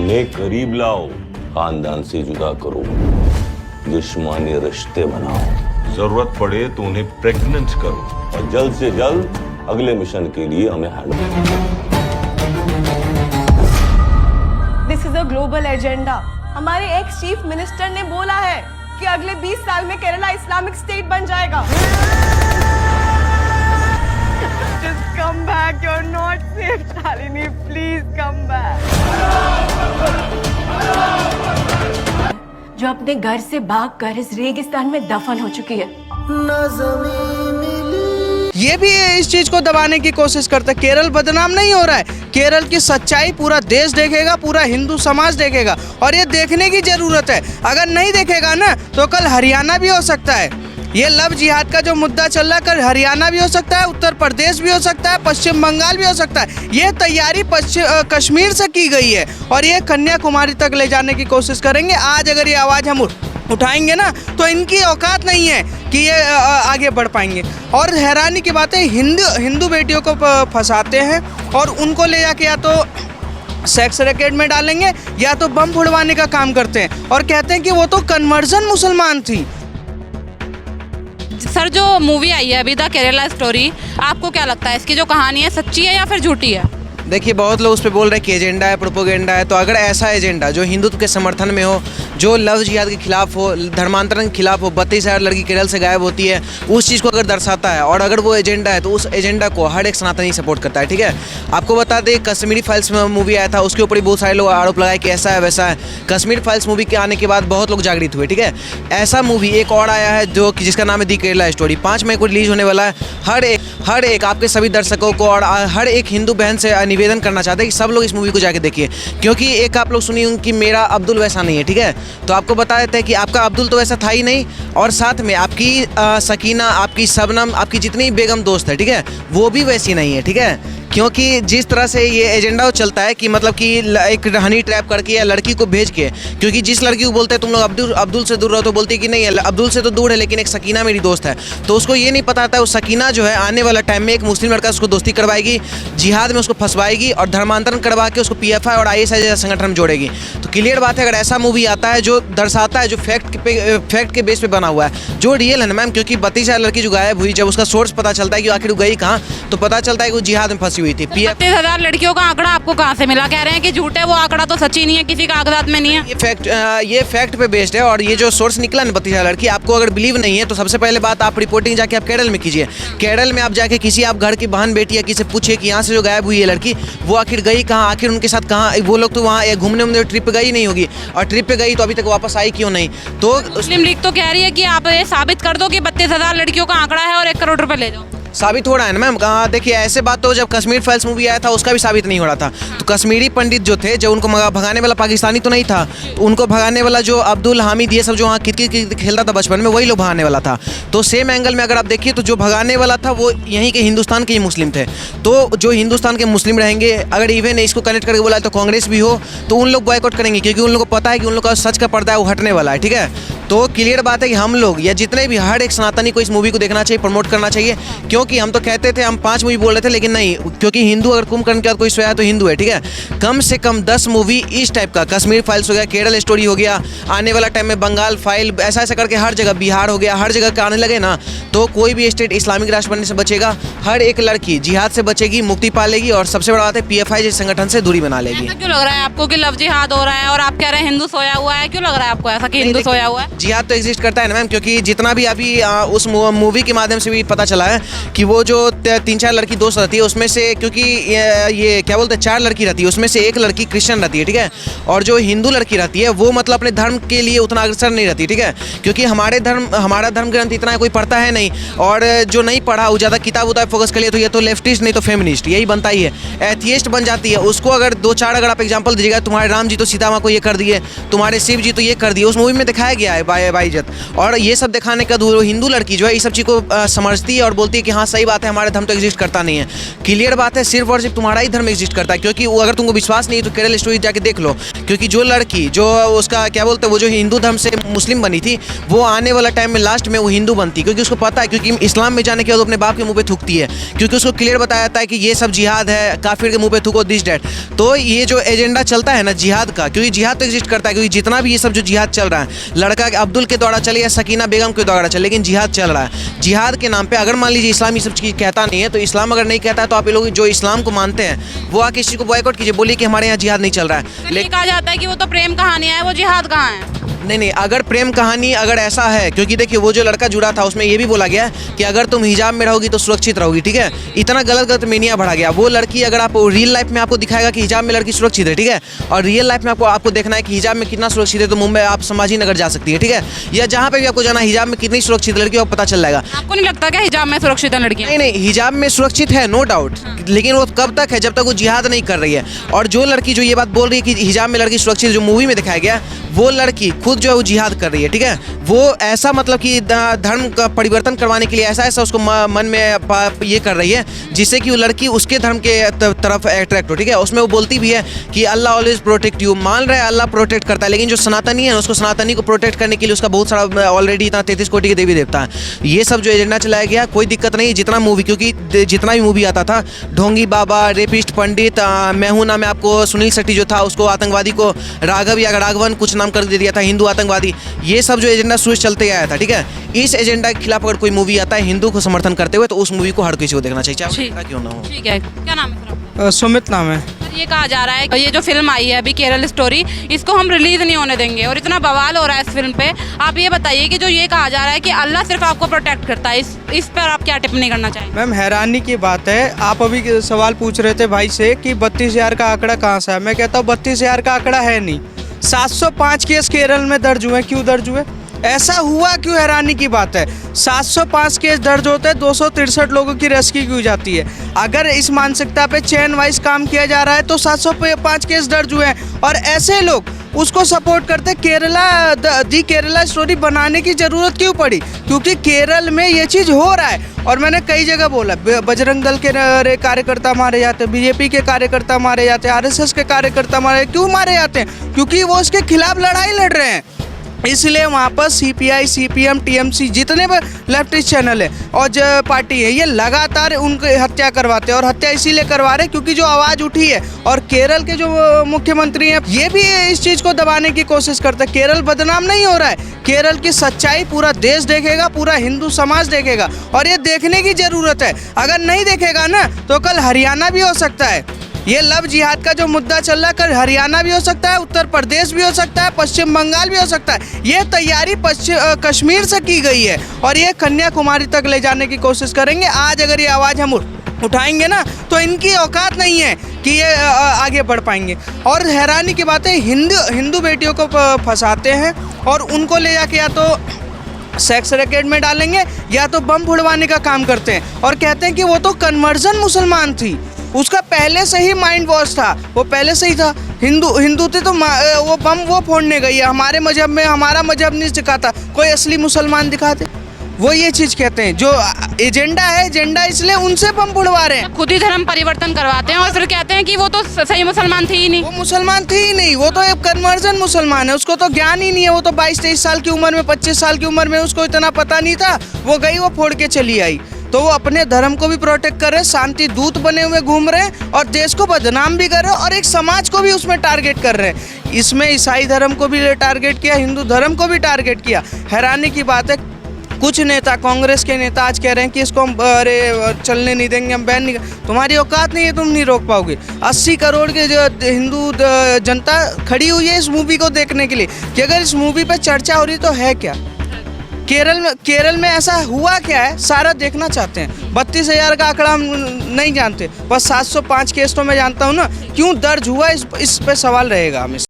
उन्हें करीब लाओ, खानदान से जुदा करो, दुश्मनी रिश्ते बनाओ, जरूरत पड़े तो उन्हें प्रेग्नेंट करो और जल्द से जल्द अगले मिशन के लिए हमें hand. This is a global agenda. हमारे एक्स चीफ मिनिस्टर ने बोला है कि अगले 20 साल में केरला इस्लामिक स्टेट बन जाएगा। Just come back, you're not safe, Shalini. Please come back. जो अपने घर से भागकर इस रेगिस्तान में दफन हो चुकी है। ये भी इस चीज को दबाने की कोशिश करता है। केरल बदनाम नहीं हो रहा है, केरल की सच्चाई पूरा देश देखेगा, पूरा हिंदू समाज देखेगा और ये देखने की जरूरत है। अगर नहीं देखेगा ना तो कल हरियाणा भी हो सकता है। ये लव जिहाद का जो मुद्दा चल रहा है, कल हरियाणा भी हो सकता है, उत्तर प्रदेश भी हो सकता है, पश्चिम बंगाल भी हो सकता है। ये तैयारी कश्मीर से की गई है और ये कन्याकुमारी तक ले जाने की कोशिश करेंगे। आज अगर ये आवाज़ हम उठाएंगे ना तो इनकी औकात नहीं है कि ये आगे बढ़ पाएंगे। और हैरानी की बात है, हिंदू बेटियों को फंसाते हैं और उनको ले जाके या तो सेक्स रैकेट में डालेंगे या तो बम फुड़वाने का काम करते हैं और कहते हैं कि वो तो कन्वर्जन मुसलमान थी। सर, जो मूवी आई है अभी द केरला स्टोरी, आपको क्या लगता है इसकी जो कहानी है सच्ची है या फिर झूठी है? देखिए, बहुत लोग उस पर बोल रहे हैं कि एजेंडा है, प्रोपोगेंडा है। तो अगर ऐसा एजेंडा जो हिंदुत्व के समर्थन में हो, जो लव जिहाद के खिलाफ हो, धर्मांतरण के खिलाफ हो, 32,000 लड़की केरल से गायब होती है, उस चीज़ को अगर दर्शाता है और अगर वो एजेंडा है तो उस एजेंडा को हर एक सनातनी सपोर्ट करता है। ठीक है, आपको बता दें, कश्मीरी फाइल्स में मूवी आया था, उसके ऊपर ही बहुत सारे लोग आरोप लगाए कि ऐसा है वैसा है। कश्मीर फाइल्स मूवी के आने के बाद बहुत लोग जागृत हुए। ठीक है, ऐसा मूवी एक और आया है जो जिसका नाम है दी केरला स्टोरी, 5 मई को रिलीज होने वाला है। हर एक आपके सभी दर्शकों को और हर एक हिंदू बहन से निवेदन करना चाहते हैं कि सब लोग इस मूवी को जाके देखिए, क्योंकि एक आप लोग सुनिए कि मेरा अब्दुल वैसा नहीं है। ठीक है, तो आपको बता देते हैं कि आपका अब्दुल तो वैसा था ही नहीं और साथ में आपकी सकीना, आपकी शबनम, आपकी जितनी बेगम दोस्त है, ठीक है, वो भी वैसी नहीं है। ठीक है, क्योंकि जिस तरह से ये एजेंडा चलता है कि मतलब कि एक हनी ट्रैप करके या लड़की को भेज के, क्योंकि जिस लड़की को बोलते हैं तुम लोग अब्दुल से दूर रहो, तो बोलती है कि नहीं, अब्दुल से तो दूर है लेकिन एक सकीना मेरी दोस्त है। तो उसको ये नहीं पता था, उस सकीना जो है आने वाला टाइम में एक मुस्लिम लड़का उसको दोस्ती करवाएगी, जिहाद में उसको फंसवाएगी और धर्मांतरण करवा के उसको PFI और ISI जैसा संगठन में जोड़ेगी। तो क्लियर बात है, अगर ऐसा मूवी आता है जो दर्शाता है, जो फैक्ट के बेस पे बना हुआ है, जो रियल है ना मैम, क्योंकि 32,000 लड़की जो गायब हुई, जब उसका सोर्स पता चलता है कि आखिर वो गई कहाँ, तो पता चलता है कि वो जिहाद में फंसी हुई थी। 32,000 लड़कियों का आंकड़ा आपको कहाँ से मिला? कह रहे हैं कि झूठ है वो आंकड़ा, तो सच्ची नहीं है, किसी कागजात में नहीं है। ये फैक्ट पे बेस्ड है और ये जो सोर्स निकला ना 32,000 लड़की, आपको अगर बिलीव नहीं है तो सबसे पहले बात आप रिपोर्टिंग जाके आप केरल में कीजिए। केरल में आप जाके किसी आप घर की बहन बेटी या किसी से पूछिए कि यहाँ से जो गायब हुई है लड़की, वो आखिर गई कहाँ, आखिर उनके साथ कहाँ, वो लोग तो वहाँ घूमने ट्रिप पे गई नहीं होगी, और ट्रिप पे गई तो अभी तक वापस आई क्यों नहीं? तो मुस्लिम लीग तो कह रही है कि आप ये साबित कर दो कि 32,000 लड़कियों का आंकड़ा है और 1 करोड़ रुपए ले जाओ। साबित हो रहा है ना मैम। देखिए, ऐसे बात तो जब कश्मीर फाइल्स मूवी आया था उसका भी साबित नहीं हो रहा था। तो कश्मीरी पंडित जो थे, जो उनको भगाने वाला पाकिस्तानी तो नहीं था, उनको भगाने वाला जो अब्दुल हामिद ये सब जो वहाँ कित खेलता था बचपन में, वही लोग भगाने वाला था। तो सेम एंगल में अगर आप देखिए तो जो भगाने वाला था वो यहीं के हिंदुस्तान के ही मुस्लिम थे। तो जो हिंदुस्तान के मुस्लिम रहेंगे, अगर इवन इसको कनेक्ट करके बोला तो कांग्रेस भी हो, तो उन लोग बॉयकॉट करेंगे, क्योंकि उन लोगों को पता है कि उन लोग का सच का पर्दा है वो हटने वाला है। ठीक है, तो क्लियर बात है कि हम लोग या जितने भी हर एक सनातनी को इस मूवी को देखना चाहिए, प्रमोट करना चाहिए। क्योंकि हम तो कहते थे, हम 5 मूवी बोल रहे थे, लेकिन नहीं, क्योंकि हिंदू अगर कुंभकर्ण के बाद कोई सोया है तो हिंदू है। ठीक है, कम से कम 10 मूवी इस टाइप का, कश्मीर फाइल्स हो गया, केरल स्टोरी हो गया, आने वाला टाइम में बंगाल फाइल, ऐसा ऐसा करके हर जगह, बिहार हो गया, हर जगह का आने लगे ना, तो कोई भी स्टेट इस्लामिक राष्ट्र बनने से बचेगा। हर एक लड़की जिहाद से बचेगी, मुक्ति पालेगी और सबसे बड़ा बात है PFI जैसे संगठन से दूरी बना लेगी। ऐसा क्यों लग रहा है आपको कि लव जिहाद हो रहा है और आप कह रहे हैं हिंदू सोया हुआ है? क्यों लग रहा है आपको ऐसा कि हिंदू सोया हुआ है? जिहाद तो एग्जिस्ट करता है ना मैम, क्योंकि जितना भी अभी उस मूवी के माध्यम से भी पता चला है कि वो जो 3-4 लड़की दोस्त रहती है, उसमें से, क्योंकि ये क्या बोलते हैं, 4 लड़की रहती है, उसमें से एक लड़की क्रिश्चियन रहती है। ठीक है, और जो हिंदू लड़की रहती है वो मतलब अपने धर्म के लिए उतना अग्रसर नहीं रहती। ठीक है, क्योंकि हमारा धर्म ग्रंथ इतना कोई पढ़ता है नहीं, और जो नहीं पढ़ा वो ज़्यादा किताब उताब फोकस कर लिया तो ये तो लेफ्टिस्ट नहीं तो फेमिनिस्ट, यही बनता ही है, एथियस्ट बन जाती है। उसको अगर 2-4 अगर आप एग्जाम्पल दीजिएगा, तुम्हारे राम जी तो सीता माँ को ये कर दिए, तुम्हारे शिव जी तो ये कर दिए, उस मूवी में दिखाया गया है। बाइज्जत। और ये सब दिखाने का वो हिंदू लड़की जो है इस सब चीज़ को समझती है और बोलती है कि हाँ सही बात है, हमारा धर्म तो एग्जिस्ट करता नहीं है। क्लियर बात है, सिर्फ और सिर्फ तुम्हारा ही धर्म एग्जिस्ट करता है। क्योंकि वो अगर तुमको विश्वास नहीं है तो केरल स्टोरी जाके देख लो। क्योंकि जो लड़की जो उसका क्या बोलते हैं, वो जो हिंदू धर्म से मुस्लिम बनी थी, वो आने वाला टाइम में लास्ट में वो हिंदू बनती, क्योंकि उसको पता है, क्योंकि इस्लाम में जाने के बाद अपने बाप के मुंह पे थूकती है। क्योंकि उसको क्लियर बताया जाता है कि ये सब जिहाद है, काफिर के मुंह पे थूको, दिस डैट। तो ये जो एजेंडा चलता है ना जिहाद का, क्योंकि जिहाद तो एग्जिस्ट करता है, क्योंकि जितना भी ये सब जो जिहाद चल रहा है, लड़का अब्दुल के द्वारा चले या सकीना बेगम के द्वारा चले, लेकिन जिहाद चल रहा है। जिहाद के नाम पे अगर मान लीजिए इस्लाम ये सब चीज़ कहता नहीं है, तो इस्लाम अगर नहीं कहता है तो आप लोग जो इस्लाम को मानते हैं वो आके इस चीज़ को बॉयकॉट कीजिए, बोलिए कि हमारे यहाँ जिहाद नहीं चल रहा है। लेकिन कहा जाता है कि वो तो प्रेम कहानियां है, वो जिहाद कहाँ है? नहीं, अगर प्रेम कहानी अगर ऐसा है, क्योंकि देखिए वो जो लड़का जुड़ा था उसमें ये भी बोला गया कि अगर तुम हिजाब में रहोगी तो सुरक्षित रहोगी, ठीक है। इतना गलत मीनिया बढ़ा गया। वो लड़की अगर आप रियल लाइफ में आपको दिखाएगा कि हिजाब में लड़की सुरक्षित है, ठीक है, और रियल लाइफ में आपको देखना है कि हिजाब में कितना सुरक्षित है, तो मुंबई आप संभाजी नगर जा सकती है, ठीक है, या जहाँ पे भी आपको जाना हिजाब में कितनी सुरक्षित लड़की आपको पता चल जाएगा। आपको नहीं लगता क्या हिजाब में सुरक्षित है लड़कियां? नहीं, हिजाब में सुरक्षित है, नो डाउट, लेकिन वो कब तक है, जब तक वो जिहाद नहीं कर रही है। और जो लड़की जो ये बात बोल रही है कि हिजाब में लड़की सुरक्षित, जो मूवी में दिखाया गया, वो लड़की खुद जो है वो जिहाद कर रही है, ठीक है। वो ऐसा मतलब कि धर्म का परिवर्तन करवाने के लिए ऐसा उसको मन में ये कर रही है, जिससे कि वो लड़की उसके धर्म के तरफ अट्रैक्ट हो, ठीक है। उसमें वो बोलती भी है कि अल्लाह ऑलवेज प्रोटेक्ट यू, मान रहा है अल्लाह प्रोटेक्ट करता है, लेकिन जो सनातनी है उसको सनातनी को प्रोटेक्ट करने के लिए उसका बहुत सारा ऑलरेडी इतना 33 कोटि के देवी देवता है। ये सब जो एजेंडा चलाया गया, कोई दिक्कत नहीं, जितना मूवी, क्योंकि जितना भी मूवी आता था, ढोंगी बाबा, रेपिस्ट पंडित, मैं हूं ना, मैं आपको सुनील शेट्टी जो था उसको आतंकवादी को राघव या राघवन कुछ नाम कर दे दिया था, हिंदू आतंकवादी, ये सब जो एजेंडा शुरू चलते आया था, ठीक है। इस एजेंडा के खिलाफ अगर कोई मूवी आता है हिंदू को समर्थन करते हुए, तो उस मूवी को हर किसी को देखना चाहिए, चाहे क्यों ना हो। ठीक है, क्या नाम है सर आपका? सुमित नाम है। ये कहा जा रहा है कि ये जो फिल्म आई है अभी केरल स्टोरी, इसको हम रिलीज नहीं होने देंगे, और इतना बवाल हो रहा है इस फिल्म पे। आप ये बताइए कि जो ये कहा जा रहा है कि अल्लाह सिर्फ आपको प्रोटेक्ट करता है, इस पर आप क्या टिप्पणी करना चाहेंगे? मैम, हैरानी की बात है, आप अभी सवाल पूछ रहे थे भाई से कि 32,000 का आंकड़ा कहाँ से है। मैं कहता हूँ 32,000 का आंकड़ा है नहीं, 705 केस केरल में दर्ज हुए। क्यों दर्ज हुए, ऐसा हुआ क्यों? हैरानी की बात है, 705 केस दर्ज होते हैं, 263 लोगों की रेस्क्यू की जाती है। अगर इस मानसिकता पे चेन वाइज काम किया जा रहा है तो 705 केस दर्ज हुए हैं, और ऐसे लोग उसको सपोर्ट करते। दी केरला स्टोरी बनाने की ज़रूरत क्यों पड़ी? क्योंकि केरल में ये चीज़ हो रहा है, और मैंने कई जगह बोला, बजरंग दल के कार्यकर्ता मारे जाते हैं, बीजेपी के कार्यकर्ता मारे जाते हैं, आरएसएस के कार्यकर्ता क्यों मारे जाते हैं? क्योंकि वो उसके खिलाफ लड़ाई लड़ रहे हैं। इसलिए वहाँ पर सीपीआई, सीपीएम, टीएमसी जितने भी लेफ्टिस्ट चैनल है और जो पार्टी है, ये लगातार उनकी हत्या करवाते हैं, और हत्या इसीलिए करवा रहे हैं क्योंकि जो आवाज़ उठी है। और केरल के जो मुख्यमंत्री हैं, ये भी इस चीज़ को दबाने की कोशिश करते हैं। केरल बदनाम नहीं हो रहा है, केरल की सच्चाई पूरा देश देखेगा, पूरा हिंदू समाज देखेगा, और ये देखने की ज़रूरत है। अगर नहीं देखेगा ना, तो कल हरियाणा भी हो सकता है। ये लव जिहाद का जो मुद्दा चल रहा है, कल हरियाणा भी हो सकता है, उत्तर प्रदेश भी हो सकता है, पश्चिम बंगाल भी हो सकता है। ये तैयारी कश्मीर से की गई है, और ये कन्याकुमारी तक ले जाने की कोशिश करेंगे। आज अगर ये आवाज़ हम उठाएंगे ना, तो इनकी औकात नहीं है कि ये आगे बढ़ पाएंगे। और हैरानी की बात है, हिंदू बेटियों को फंसाते हैं, और उनको ले जाके या तो सेक्स रैकेट में डालेंगे या तो बम फुड़वाने का काम करते हैं, और कहते हैं कि वो तो कन्वर्जन मुसलमान थी, उसका पहले से ही माइंड वॉश था, वो पहले से ही था, हिंदू थे, तो वो बम वो फोड़ने गई है। हमारे मजहब में, हमारा मजहब नहीं दिखाता, कोई असली मुसलमान दिखाते। वो ये चीज़ कहते हैं, जो एजेंडा है, एजेंडा इसलिए उनसे बम फुड़वा रहे हैं। खुद ही धर्म परिवर्तन करवाते हैं और फिर कहते हैं कि वो तो सही मुसलमान थी ही नहीं। वो मुसलमान थी ही नहीं, वो तो एक कन्वर्जन मुसलमान है, उसको तो ज्ञान ही नहीं है। वो तो 22-23 साल की उम्र में, 25 साल की उम्र में उसको इतना पता नहीं था, वो गई, वो फोड़ के चली आई। तो वो अपने धर्म को भी प्रोटेक्ट कर रहे हैं, शांति दूत बने हुए घूम रहे हैं, और देश को बदनाम भी कर रहे हैं, और एक समाज को भी उसमें टारगेट कर रहे हैं। इसमें ईसाई धर्म को भी टारगेट किया, हिंदू धर्म को भी टारगेट किया। हैरानी की बात है, कुछ नेता, कांग्रेस के नेता आज कह रहे हैं कि इसको हम चलने नहीं देंगे, हम बैन नहीं। तुम्हारी औकात नहीं है, तुम नहीं रोक पाओगे। 80 करोड़ के जो हिंदू जनता खड़ी हुई है इस मूवी को देखने के लिए, कि अगर इस मूवी पे चर्चा हो रही तो है क्या? केरल में ऐसा हुआ क्या है, सारा देखना चाहते हैं। 32,000 का आंकड़ा हम नहीं जानते, बस 705 केस तो मैं जानता हूँ ना, क्यों दर्ज हुआ इस पे सवाल रहेगा हमेशा।